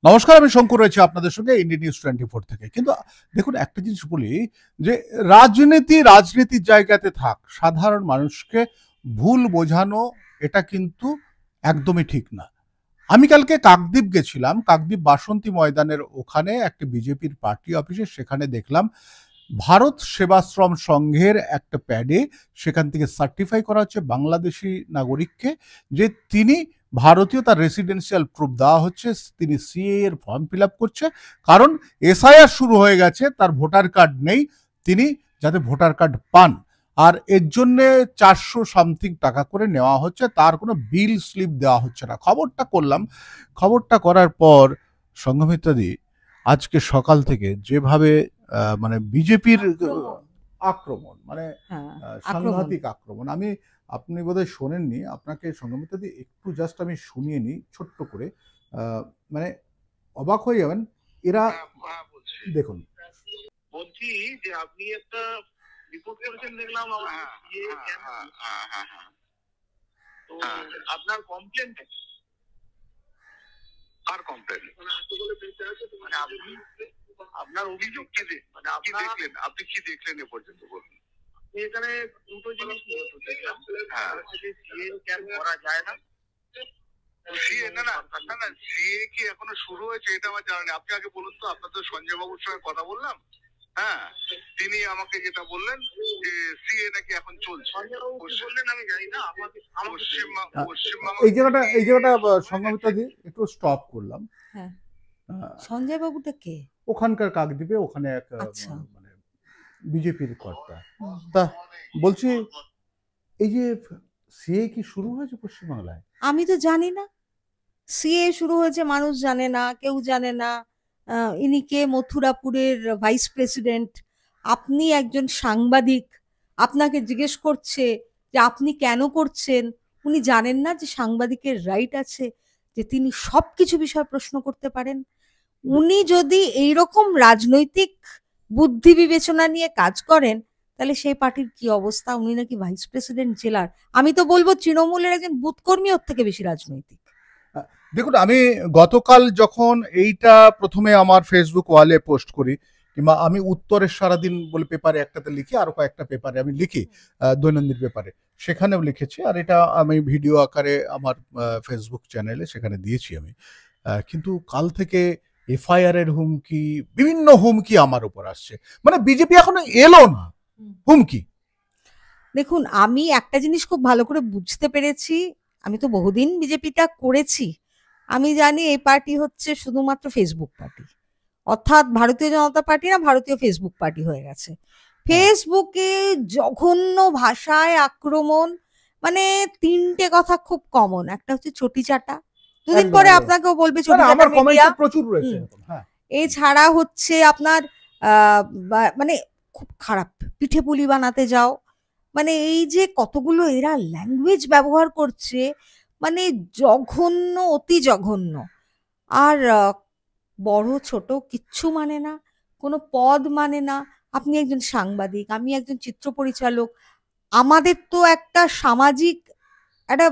নমস্কার, আমি শঙ্কর রয়েছে আপনাদের সঙ্গে ইন্ডিয়া নিউজ 24 থেকে। কিন্তু দেখুন, একটা জিনিস বলি যে রাজনীতির জায়গাতে থাক, সাধারণ মানুষকে ভুল বোঝানো এটা কিন্তু একদমই ঠিক না। আমি কালকে কাকদ্বীপ গেছিলাম, কাকদ্বীপ বাসন্তী ময়দানের ওখানে একটা বিজেপির পার্টি অফিসে, সেখানে দেখলাম ভারত সেবাশ্রম সংঘের একটা প্যাডে সেখান থেকে সার্টিফাই করা হচ্ছে বাংলাদেশি নাগরিককে যে তিনি ভারতীয়, তার রেসিডেন্সিয়াল প্রুফ দেওয়া হচ্ছে, তিনি সিএ এর ফর্ম ফিল আপ করছে, কারণ এসআইআর শুরু হয়ে গেছে, তার ভোটার কার্ড নেই, তিনি যাতে ভোটার কার্ড পান। আর এর জন্য 400 সামথিং টাকা করে নেওয়া হচ্ছে, তার কোনো বিল স্লিপ দেওয়া হচ্ছে না। খবরটা করলাম, খবরটা করার পর সংঘমিত্রাদি আজকে সকাল থেকে যেভাবে মানে বিজেপির আক্রমণ, মানে সাংঘাতিক আক্রমণ। আপনি বোধহয় শোনেননি, আপনাকে সংঘমিত্রাদি একটু জাস্ট আমি শুনিয়ে নিই ছোট্ট করে, মানে অবাক হয়ে যাবেন এরা। দেখুন, বলছি যে আপনি একটা রিপোর্ট করেছেন দেখলাম, তো আপনার কমপ্লেন আর কমপ্লেন মানে আপনার অভিযোগ কি, মানে আপনি দেখলেন, আপনি কি দেখলেন এ পর্যন্ত বলুন। এখানে দুটো জিনিস দেখলাম, কেন করা যায় না, সিএ কি এখনো শুরু হয়েছে এটা আমার জানা নেই। আপনি আগে বলুন তো, আপনার তো সঞ্জয় বাবুর সঙ্গে কথা বললাম, হ্যাঁ, তিনি আমাকে যেটা বললেন যে সিএ নাকি এখন চলছে। বললেন আমি জানি না, এই জায়গাটা সংঘমিত্রাদি একটু স্টপ করলাম। হ্যাঁ, সঞ্জয় বাবুটা কে? ওখানকার কাকদ্বীপে ওখানে এক মানে বিজেপির কর্তা। তা বলছি, এই যে সিএ কি শুরু হয়েছে পশ্চিমবাংলায়? আমি তো জানি না সিএ শুরু হয়েছে, মানুষ জানে না, কেউ জানে না। ইনি কে? মথুরাপুরের ভাইস প্রেসিডেন্ট। আপনি একজন সাংবাদিক, আপনাকে জিজ্ঞেস করছে যে আপনি কেন করছেন। উনি জানেন না যে সাংবাদিকের রাইট আছে, যে তিনি সবকিছু বিষয়ে প্রশ্ন করতে পারেন। উনি যদি এইরকম রাজনৈতিক বুদ্ধি বিবেচনা নিয়ে কাজ করেন, তাহলে সেই পার্টির কি অবস্থা? উনি নাকি ভাইস প্রেসিডেন্ট জেলার। আমি তো বলবো তৃণমূলের একজন বুথ কর্মী ওর থেকে বেশি রাজনৈতিক। দেখুন, আমি গতকাল যখন এইটা প্রথমে আমার ফেসবুক ওয়ালে পোস্ট করি, কিংবা আমি উত্তরের সারাদিন বলে পেপারে একটাতে লিখি, আরো কয়েকটা পেপারে আমি লিখি, দৈনন্দিন পেপারে, সেখানেও লিখেছি, আর এটা আমি ভিডিও আকারে আমার ফেসবুক চ্যানেলে সেখানে দিয়েছি আমি। কিন্তু কাল থেকে এফআইআর এর হুমকি, বিভিন্ন হুমকি আমার উপর আসছে, মানে বিজেপি এখনো এলো না, হুমকি। দেখুন, আমি একটা জিনিস খুব ভালো করে বুঝতে পেরেছি, আমি তো বহুদিন বিজেপিটা করেছি, আমি জানি এই পার্টি হচ্ছে শুধুমাত্র ফেসবুক পার্টি, অর্থাৎ ভারতীয় জনতা পার্টি না, ভারতীয় ফেসবুক পার্টি হয়ে গেছে। ফেসবুকে জঘন্য ভাষায় আক্রমণ, মানে তিনটে কথা খুব কমন। একটা হচ্ছে চটি চাটা, দুদিন পরে আপনাকেও বলবে চটি চাটা মিডিয়া, প্রচুর রয়েছে। এছাড়া হচ্ছে আপনার মানে খুব খারাপ পিঠে পুলি বানাতে যাও, মানে এই যে কতগুলো এরা ল্যাঙ্গুয়েজ ব্যবহার করছে, মানে জঘন্য, অতি জঘন্য। আর বড় ছোট কিচ্ছু মানে না, কোনো পদ মানে না। আপনি একজন সাংবাদিক, আমি একজন চিত্র পরিচালক, আমাদের তো একটা সামাজিক একটা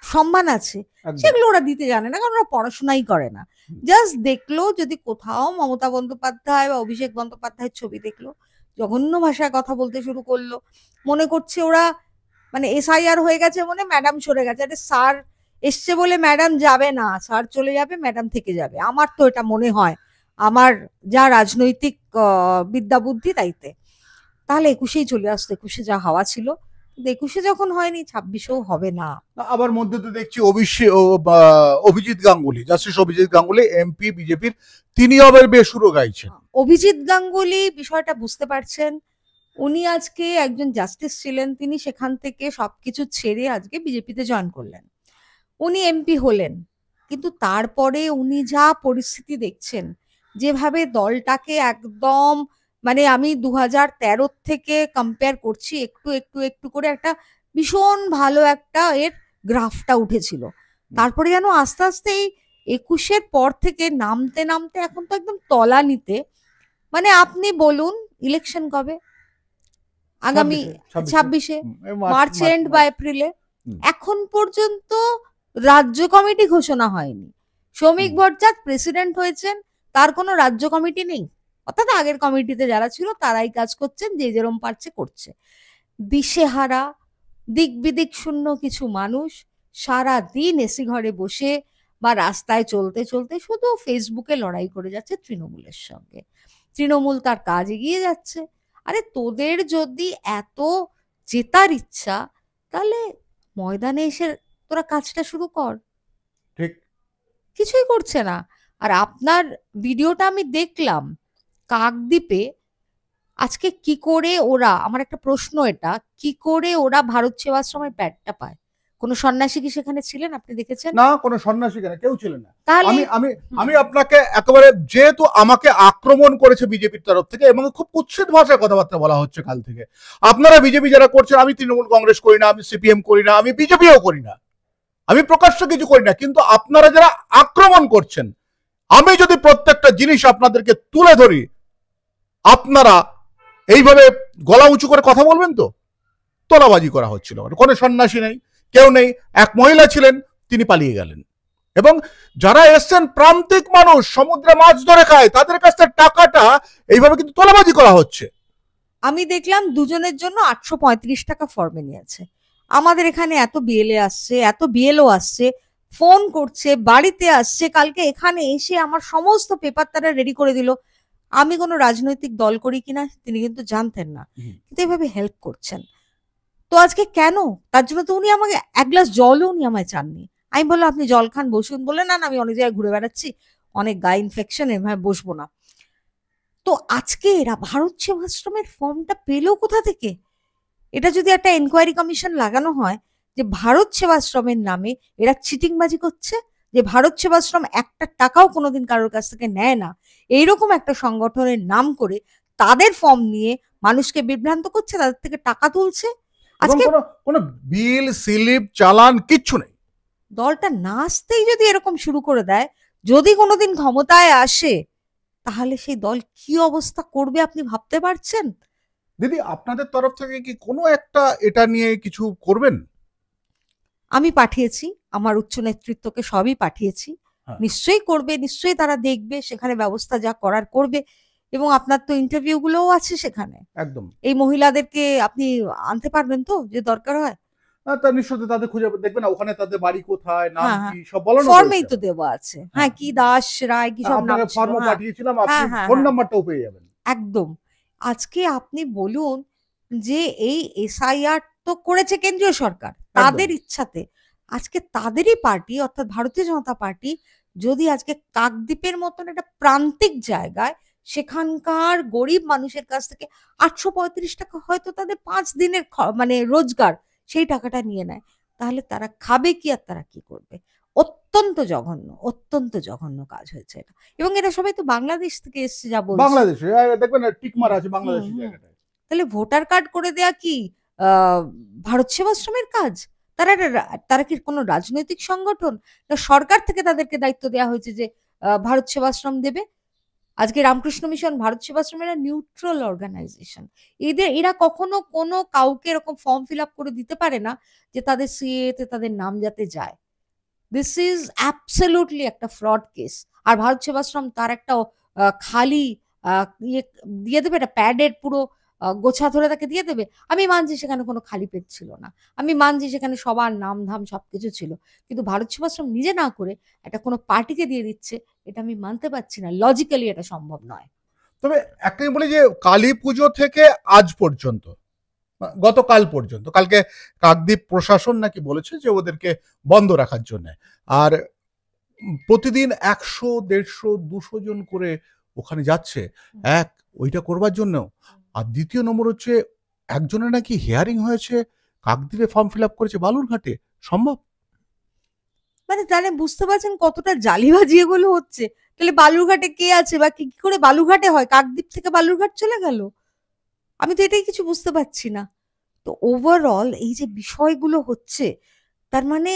সম্মান আছে, সেগুলো ওরা দিতে জানে না, কারণ ওরা পড়াশোনাই করে না। জাস্ট দেখলো যদি কোথাও মমতা বন্দ্যোপাধ্যায় বা অভিষেক বন্দ্যোপাধ্যায়ের ছবি দেখলো, জঘন্য ভাষায় কথা বলতে শুরু করলো, মনে করছে ওরা মানে এসআইআর হয়ে গেছে, মনে ম্যাডাম সরে গেছে। আরে স্যার এসছে বলে ম্যাডাম যাবে না, স্যার চলে যাবে, ম্যাডাম থেকে যাবে। আমার তো এটা মনে হয়, আমার যা রাজনৈতিক বিদ্যা বুদ্ধি তাইতে, তাহলে 21-এই চলে আসতো। 21-এ যা হাওয়া ছিল, 21-এ যখন হয়নি, 26-এও হবে না। আবার মধ্যে তো দেখছি অভিজিৎ গাঙ্গুলি, জাস্টিস অভিজিৎ গাঙ্গুলি এমপি বিজেপির, তিনি আবার বেসুরো গাইছেন। অভিজিৎ গাঙ্গুলি বিষয়টা বুঝতে পারছেন, উনি আজকে একজন জাস্টিস ছিলেন, তিনি সেখান থেকে সবকিছু ছেড়ে আজকে বিজেপিতে জয়েন করলেন, উনি এমপি হলেন। কিন্তু তারপরে উনি যা পরিস্থিতি দেখছেন, যেভাবে দলটাকে একদম, মানে আমি 2013 থেকে কম্পেয়ার করছি, একটু একটু একটু করে একটা ভীষণ ভালো একটা এর গ্রাফটা উঠেছিল, তারপরে যেন আস্তে আস্তে এই 21-এর পর থেকে নামতে নামতে এখন তো একদম তলানিতে। মানে আপনি বলুন, ইলেকশন কবে? আগামী 26-এ, মার্চ এন্ড বা এপ্রিলে। এখন পর্যন্ত রাজ্য কমিটি ঘোষণা হয়নি, শ্রমিক ভট্টাচার্য প্রেসিডেন্ট হয়েছেন, তার কোনো রাজ্য কমিটি নেই, অর্থাৎ আগের কমিটিতে যারা ছিল তারাই কাজ করছেন, যে যেরম পারছে করছে। দিশেহারা, দিক বিদিক শূন্য কিছু মানুষ সারা দিন এসি ঘরে বসে বা রাস্তায় চলতে চলতে শুধু ফেসবুকে লড়াই করে যাচ্ছে তৃণমূলের সঙ্গে। তৃণমূল তার কাজ এগিয়ে যাচ্ছে। আরে তোদের যদি এত জেতার ইচ্ছা, তাহলে ময়দানে এসে তোরা কাজটা শুরু কর। ঠিক। কিছুই করছে না। আর আপনার ভিডিওটা আমি দেখলাম কাকদ্বীপে, আজকে কি করে ওরা, আমার একটা প্রশ্ন এটা, কি করে ওরা ভারত সেবাশ্রমের প্যাডটা পায়? কোনো সন্ন্যাসী কি সেখানে ছিলেন, আপনি দেখেছেন? না, কোনো সন্ন্যাসী কেন, কেউ ছিলেন না। তাহলে আমি আমি আমি আপনাকে একেবারে, যেহেতু আমাকে আক্রমণ করেছে বিজেপির তরফ থেকে এবং খুব কুৎসিত ভাষায় কথাবার্তা বলা হচ্ছে কাল থেকে, আপনারা বিজেপি যারা করছেন, আমি তৃণমূল কংগ্রেস করি না, আমি সিপিএম করি না, আমি বিজেপিও করি না, আমি প্রকাশ্য কিছু করি না, কিন্তু আপনারা যারা আক্রমণ করছেন, আমি যদি প্রত্যেকটা জিনিস আপনাদেরকে তুলে ধরি, আপনারা এইভাবে গলা উঁচু করে কথা বলবেন তো? তোলাবাজি করা হচ্ছিল, কোনো সন্ন্যাসী নেই, কেউ নেই, এক মহিলা ছিলেন, তিনি পালিয়ে গেলেন। এবং যারা এসছেন প্রান্তিক মানুষ, সমুদ্রে মাছ ধরে খায়, তাদের কাছ থেকে টাকাটা এইভাবে কিন্তু তোলাবাজি করা হচ্ছে। আমি দেখলাম দুজনের জন্য 835 টাকা ফর্মে নিয়েছে। আমাদের এখানে এত বিএলএ আসছে, এত বিএলও আসছে, ফোন করছে, বাড়িতে আসছে, কালকে এখানে এসে আমার সমস্ত পেপার তারা রেডি করে দিল। আমি কোনো রাজনৈতিক দল করি কিনা তিনি কিন্তু জানতেন না, কিন্তু এভাবে হেল্প করছেন। তো আজকে কেন? তার জন্য তো উনি আমাকে এক গ্লাস জলও উনি আমায় চাননি। আমি বললাম আপনি জল খান, বসুন। বলে না না, আমি অনেক জায়গায় ঘুরে বেড়াচ্ছি, অনেক গায়ে ইনফেকশন, এভাবে বসবো না। তো আজকে এরা ভারত সেবাশ্রমের ফর্মটা পেলো কোথা থেকে? এটা যদি একটা এনকোয়ারি কমিশন লাগানো হয় যে ভারত সেবাশ্রমের নামে এরা চিটিংবাজি করছে, যে ভারত সেবাশ্রম একটা টাকাও কোনোদিন কারোর কাছ থেকে নেয় না, এইরকম একটা সংগঠনের নাম করে তাদের ফর্ম নিয়ে মানুষকে বিভ্রান্ত করছে, তাদের থেকে টাকা তুলছে। আজকে কোনো বিল, স্লিপ, চালান কিচ্ছু নেই। দলটা না আসতেই যদি এরকম শুরু করে দেয়, যদি কোনোদিন ক্ষমতায় আসে, তাহলে সেই দল কি অবস্থা করবে আপনি ভাবতে পারছেন? দিদি, আপনাদের তরফ থেকে কি কোনো একটা এটা নিয়ে কিছু করবেন? আমি পাঠিয়েছি, আমার উচ্চ নেতৃত্বকে সবই পাঠিয়েছি। হ্যাঁ। নিশ্চয়ই করবে, নিশ্চয়ই তারা দেখবে, সেখানে ব্যবস্থা যা করার করবে। এবং আপনার তো ইন্টারভিউ গুলোও আছে সেখানে, একদম। এই মহিলাদেরকে আপনি আনতে পারবেন তো, যে দরকার হয়? তা নিশ্চয়ই তাদের খুঁজে দেখবেন না, ওখানে তাদের বাড়ি কোথায়, নাম হ্যাঁ, কি, সব বলানো ফর্মেই রয়েছে। তো দেওয়া আছে। হ্যাঁ, কি দাস রায় কি সব নাম আপনাকে ছিল। ফর্ম হ্যাঁ পাঠিয়েছিলাম, আপনি হ্যাঁ হ্যাঁ ফোন হ্যাঁ, নাম্বারটাও পেয়ে যাবেন। একদম। আজকে আপনি বলুন যে এই এসআইআর তো করেছে কেন্দ্রীয় সরকার তাদের ইচ্ছাতে, আজকে তাদেরই পার্টি অর্থাৎ ভারতীয় জনতা পার্টি যদি আজকে কাকদ্বীপের মতন একটা প্রান্তিক জায়গায় সেখানকার গরিব মানুষের কাছ থেকে 835 টাকা, হয়তো তাদের 5 দিনের মানে রোজগার, সেই টাকাটা নিয়ে নেয়, তাহলে তারা খাবে কি আর তারা কি করবে? অত্যন্ত জঘন্য, অত্যন্ত জঘন্য কাজ হয়েছে এটা। এবং এটা সবাই তো বাংলাদেশ থেকে এসছে যা বলছে। বাংলাদেশে দেখবেন টিক মারা আছে বাংলাদেশি জায়গাটায়। তাহলে ভোটার কার্ড করে দেয়া কি ভারত সেবাশ্রমের কাজ? তারা কি কোনো রাজনৈতিক সংগঠন, না সরকার থেকে তাদেরকে দায়িত্ব দেওয়া হয়েছে যে ভারত সেবাশ্রম দেবে? আজকে রামকৃষ্ণ মিশন, ভারত সেবাশ্রম এরা নিউট্রাল অর্গানাইজেশন। এরা কখনো কোনো কাউকে এরকম ফর্ম ফিল আপ করে দিতে পারে না যে তাদের সিএ তে তাদের নাম যাতে যায়। দিস ইজ অ্যাবসলিউটলি একটা ফ্রড কেস। আর ভারত সেবাশ্রম তার একটা খালি ইয়ে দিয়ে দেবে, একটা প্যাডের পুরো গোছা ধরে তাকে দিয়ে দেবে। আমি মানছি সেখানে কোনো খালি পেজ ছিল না, আমি মানছি সেখানে সবার নাম ধাম সবকিছু ছিল, কিন্তু ভারত সেবাশ্রম নিজে না করে একটা কোনো পার্টিকে দিয়ে দিচ্ছে, এটা আমি মানতে পারছি না। লজিক্যালি এটা সম্ভব নয়। তবে একটাই বলি যে কালী পুজো থেকে আজ পর্যন্ত, গতকাল পর্যন্ত, কালকে কাকদ্বীপ প্রশাসন নাকি বলেছে যে ওদেরকে বন্ধ রাখার জন্য, আর প্রতিদিন 100, 150, 200 জন করে ওখানে যাচ্ছে, এক ওইটা করবার জন্য। আর দ্বিতীয় নম্বর হচ্ছে, একজনের নাকি হিয়ারিং হয়েছে, কাকদ্বীপে ফর্ম ফিল আপ করেছে বালুরঘাটে। সম্ভব? মানে তাহলে বুঝতে পারছেন কতটা জালিবাজি এগুলো হচ্ছে। তাহলে বালুরঘাটে কে আছে বা কি করে বালুরঘাটে হয়, কাকদ্বীপ থেকে বালুরঘাট চলে গেল? আমি তো এটাই কিছু বুঝতে পারছি না। তো ওভারঅল এই যে বিষয়গুলো হচ্ছে, তার মানে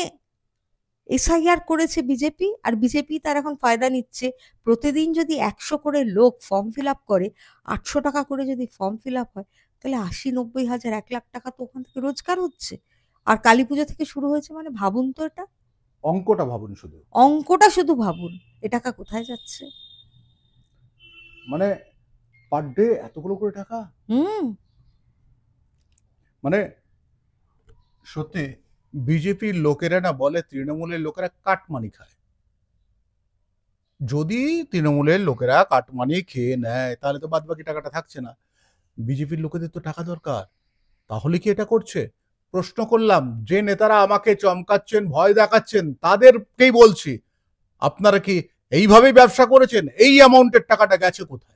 এসআইআর করেছে বিজেপি, আর বিজেপি তার এখন ফায়দা নিচ্ছে। প্রতিদিন যদি 100 করে লোক ফর্ম ফিল আপ করে, 800 টাকা করে যদি ফর্ম ফিল আপ হয়, তাহলে 80-90 হাজার 1 লাখ টাকা তো ওখান থেকে রোজগার হচ্ছে। আর কালী পুজো থেকে শুরু হয়েছে, মানে ভাবুন তো এটা। অঙ্কটা ভাবুন শুধু, অঙ্কটা শুধু ভাবুন, এ টাকা কোথায় যাচ্ছে? মানে পার ডে এতগুলো করে টাকা, হুম। মানে সত্যি বিজেপির লোকেরা না বলে তৃণমূলের লোকেরা কাটমানি খায়। যদি তৃণমূলের লোকেরা কাটমানি খেয়ে নেয় তাহলে তো বাদ বাকি টাকাটা থাকছে না। বিজেপির লোকেদের তো টাকা দরকার, তাহলে কি এটা করছে? প্রশ্ন করলাম, যে নেতারা আমাকে চমকাচ্ছেন, ভয় দেখাচ্ছেন, তাদেরকেই বলছি, আপনারা কি এইভাবেই ব্যবসা করেছেন? এই অ্যামাউন্টের টাকাটা গেছে কোথায়?